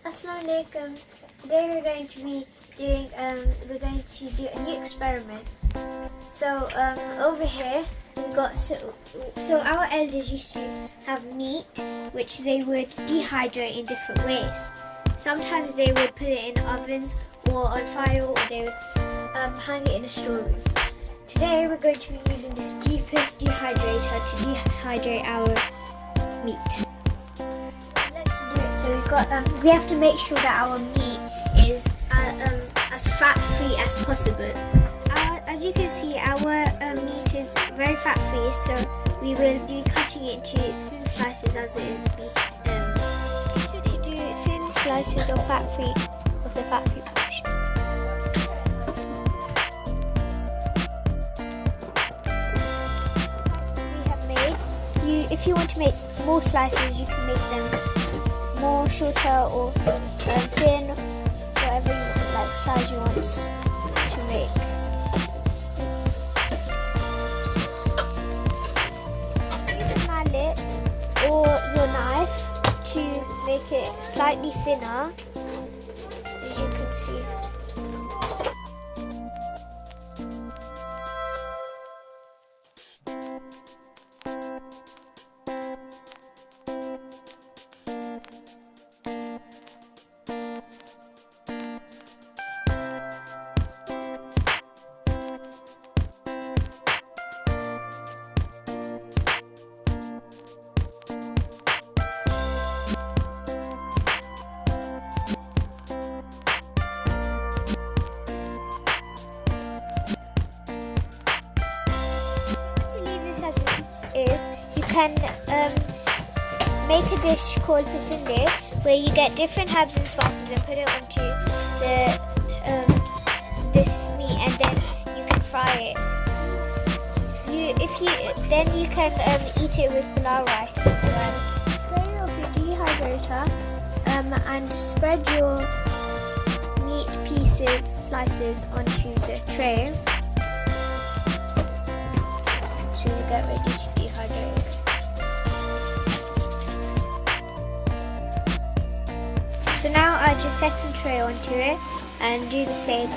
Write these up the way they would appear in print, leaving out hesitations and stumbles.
Assalamu alaikum. Today we're going to do a new experiment. So over here we've got so our elders used to have meat which they would dehydrate in different ways. Sometimes they would put it in ovens or on fire, or they would hang it in a storeroom. Today we're going to be using this cheapest dehydrator to dehydrate our meat. So we have to make sure that our meat is as fat-free as possible. As you can see, our meat is very fat-free, so we will be cutting it into thin slices as it is to do thin slices of the fat-free portion. We have made. If you want to make more slices, you can make them more shorter or thin, whatever size you want to make. Use a mallet or your knife to make it slightly thinner, as you can see. You can make a dish called pasinde, where you get different herbs and spices and put it onto this meat, and then you can fry it. Then you can eat it with pulao rice as well. Tray of your dehydrator and spread your meat slices onto the tray. So you get ready to dehydrate. So now I just set the tray onto it and do the same.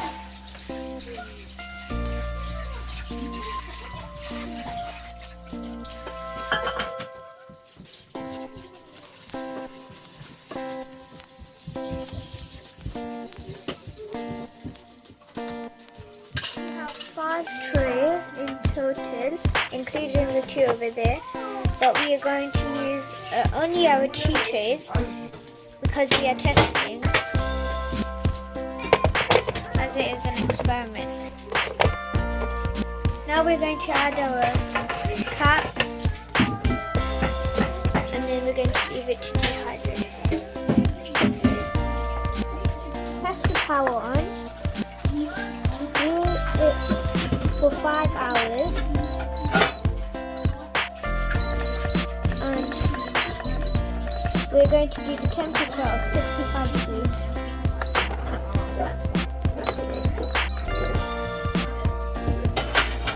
We have 5 trays in total, including the 2 over there, but we are going to use only our 2 trays because we are testing, as it is an experiment. Now we're going to add our cap, and then we're going to leave it to dehydrate. Press the power on. Do it for 5 hours. We're going to do the temperature of 65 degrees.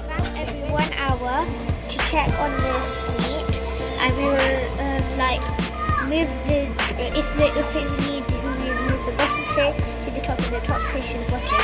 Back every 1 hour to check on this meat, and we will move if it needs, we move the bottom tray to the top and the top tray to the bottom.